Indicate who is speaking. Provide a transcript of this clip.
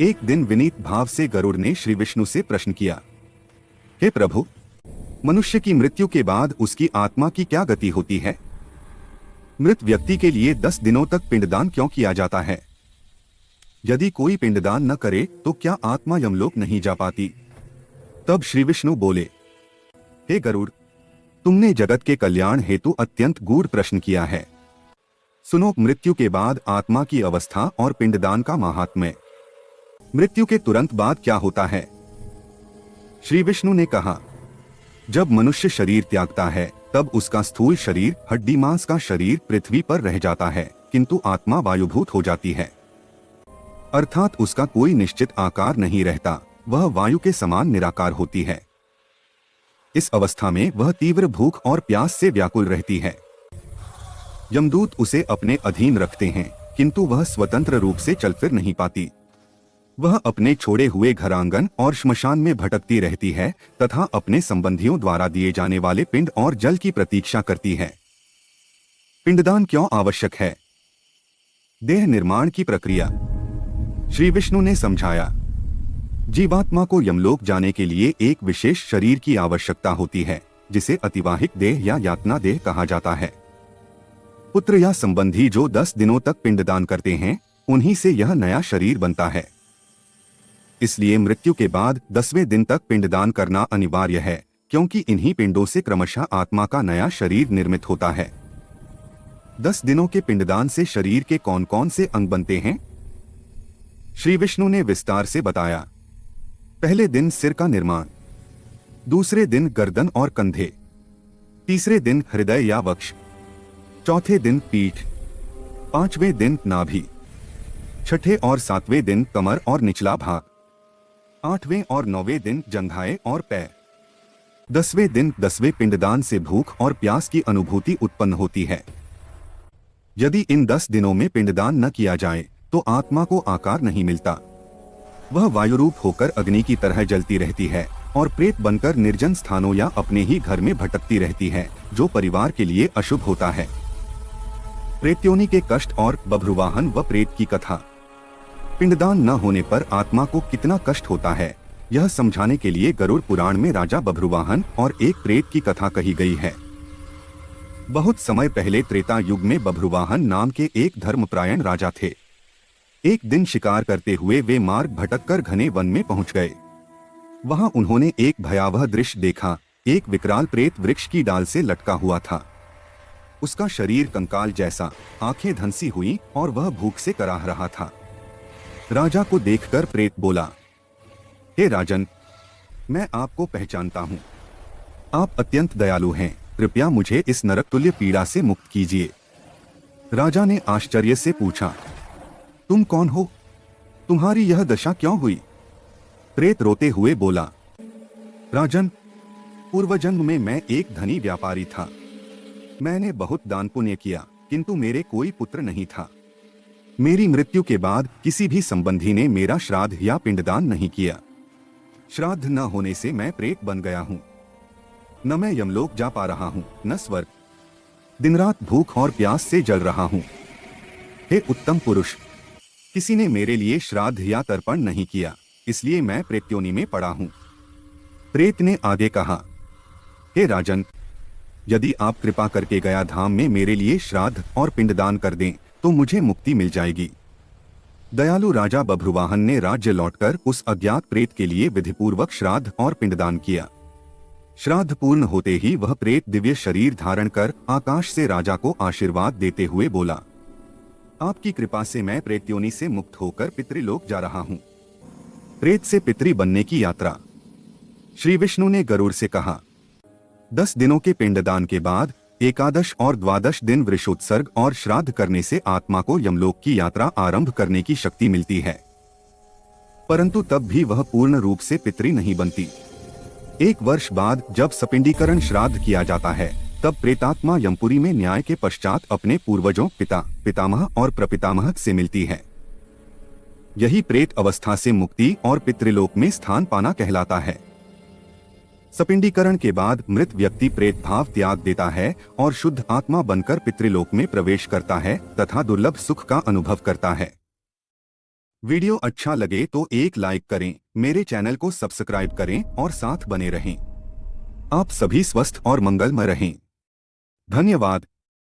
Speaker 1: एक दिन विनीत भाव से गरुड़ ने श्री विष्णु से प्रश्न किया, हे प्रभु, मनुष्य की मृत्यु के बाद उसकी आत्मा की क्या गति होती है? मृत व्यक्ति के लिए 10 दिनों तक पिंडदान क्यों किया जाता है? यदि कोई पिंडदान न करे तो क्या आत्मा यमलोक नहीं जा पाती? तब श्री विष्णु बोले, हे गरुड़, तुमने जगत के कल्याण हेतु अत्यंत गूढ़ प्रश्न किया है। सुनो, मृत्यु के बाद आत्मा की अवस्था और पिंडदान का महात्म्य। मृत्यु के तुरंत बाद क्या होता है? श्री विष्णु ने कहा, जब मनुष्य शरीर त्यागता है तब उसका स्थूल शरीर, हड्डी मांस का शरीर पृथ्वी पर रह जाता है, किंतु आत्मा वायुभूत हो जाती है। अर्थात उसका कोई निश्चित आकार नहीं रहता, वह वायु के समान निराकार होती है। इस अवस्था में वह तीव्र भूख और प्यास से व्याकुल रहती है। यमदूत उसे अपने अधीन रखते हैं, किंतु वह स्वतंत्र रूप से चल फिर नहीं पाती। वह अपने छोड़े हुए घरांगन और श्मशान में भटकती रहती है तथा अपने संबंधियों द्वारा दिए जाने वाले पिंड और जल की प्रतीक्षा करती है। पिंडदान क्यों आवश्यक है? देह निर्माण की प्रक्रिया। श्री विष्णु ने समझाया, जीवात्मा को यमलोक जाने के लिए एक विशेष शरीर की आवश्यकता होती है, जिसे अतिवाहिक देह या यातना देह कहा जाता है। पुत्र या संबंधी जो 10 दिनों तक पिंडदान करते हैं, उन्हीं से यह नया शरीर बनता है। इसलिए मृत्यु के बाद 10वें दिन तक पिंडदान करना अनिवार्य है, क्योंकि इन्हीं पिंडों से क्रमशः आत्मा का नया शरीर निर्मित होता है। 10 दिनों के पिंडदान से शरीर के कौन कौन से अंग बनते हैं? श्री विष्णु ने विस्तार से बताया। पहले दिन सिर का निर्माण, दूसरे दिन गर्दन और कंधे, तीसरे दिन हृदय या वक्ष, चौथे दिन पीठ, पांचवें दिन नाभि, छठे और सातवें दिन कमर और निचला भाग, आठवें और 9वें दिन जंघाएं और पैर, 10वें दिन 10वें पिंडदान से भूख और प्यास की अनुभूति उत्पन्न होती है। यदि इन 10 दिनों में पिंडदान न किया जाए तो आत्मा को आकार नहीं मिलता। वह वायुरूप होकर अग्नि की तरह जलती रहती है और प्रेत बनकर निर्जन स्थानों या अपने ही घर में भटकती रहती है, जो परिवार के लिए अशुभ होता है। प्रेत्योनि के कष्ट और बभ्रुवाहन व प्रेत की कथा। पिंडदान न होने पर आत्मा को कितना कष्ट होता है, यह समझाने के लिए गरुड़ पुराण में राजा बभ्रुवाहन और एक प्रेत की कथा कही गई है। बहुत समय पहले त्रेता युग में बभ्रुवाहन नाम के एक धर्मपरायण राजा थे। एक दिन शिकार करते हुए वे मार्ग भटककर घने वन में पहुंच गए। वहां उन्होंने एक भयावह दृश्य देखा। एक विकराल प्रेत वृक्ष की डाल से लटका हुआ था। उसका शरीर कंकाल जैसा, आंखें धंसी हुई और वह भूख से कराह रहा था। राजा को देखकर प्रेत बोला, हे राजन, मैं आपको पहचानता हूँ। आप अत्यंत दयालु हैं, कृपया मुझे इस नरक तुल्य पीड़ा से मुक्त कीजिए। राजा ने आश्चर्य से पूछा, तुम कौन हो? तुम्हारी यह दशा क्यों हुई? प्रेत रोते हुए बोला, राजन, पूर्वजन्म में मैं एक धनी व्यापारी था। मैंने बहुत दान पुण्य किया, किंतु मेरे कोई पुत्र नहीं था। मेरी मृत्यु के बाद किसी भी संबंधी ने मेरा श्राद्ध या पिंडदान नहीं किया। श्राद्ध न होने से मैं प्रेत बन गया हूँ। न मैं यमलोक जा पा रहा हूँ, न स्वर्ग। दिन रात भूख और प्यास से जल रहा हूँ। हे उत्तम पुरुष, किसी ने मेरे लिए श्राद्ध या तर्पण नहीं किया, इसलिए मैं प्रेत्योनि में पड़ा हूँ। प्रेत ने आगे कहा, हे राजन, यदि आप कृपा करके गया धाम में मेरे लिए श्राद्ध और पिंडदान कर दें तो मुझे मुक्ति मिल जाएगी। दयालु राजा बभ्रुवाहन ने राज्य लौटकर उस अज्ञात प्रेत के लिए विधिपूर्वक श्राद्ध और पिंडदान किया। श्राद्ध पूर्ण होते ही वह प्रेत दिव्य शरीर धारण कर आकाश से राजा को आशीर्वाद देते हुए बोला, आपकी कृपा से मैं प्रेत्योनि से मुक्त होकर पितृलोक जा रहा हूँ। प्रेत से पितृ बनने की यात्रा। श्री विष्णु ने गरुड़ से कहा, 10 दिनों के पिंडदान के बाद 11 और 12 दिन वृषोत्सर्ग और श्राद्ध करने से आत्मा को यमलोक की यात्रा आरंभ करने की शक्ति मिलती है, परंतु तब भी वह पूर्ण रूप से पितृ नहीं बनती। 1 वर्ष बाद जब सपिंडीकरण श्राद्ध किया जाता है, तब प्रेतात्मा यमपुरी में न्याय के पश्चात अपने पूर्वजों, पिता, पितामह और प्रपितामह से मिलती है। यही प्रेत अवस्था से मुक्ति और पितृलोक में स्थान पाना कहलाता है। सपिंडीकरण के बाद मृत व्यक्ति प्रेत भाव त्याग देता है और शुद्ध आत्मा बनकर पितृलोक में प्रवेश करता है तथा दुर्लभ सुख का अनुभव करता है। वीडियो अच्छा लगे तो एक लाइक करें, मेरे चैनल को सब्सक्राइब करें और साथ बने रहें। आप सभी स्वस्थ और मंगलमय रहें। धन्यवाद।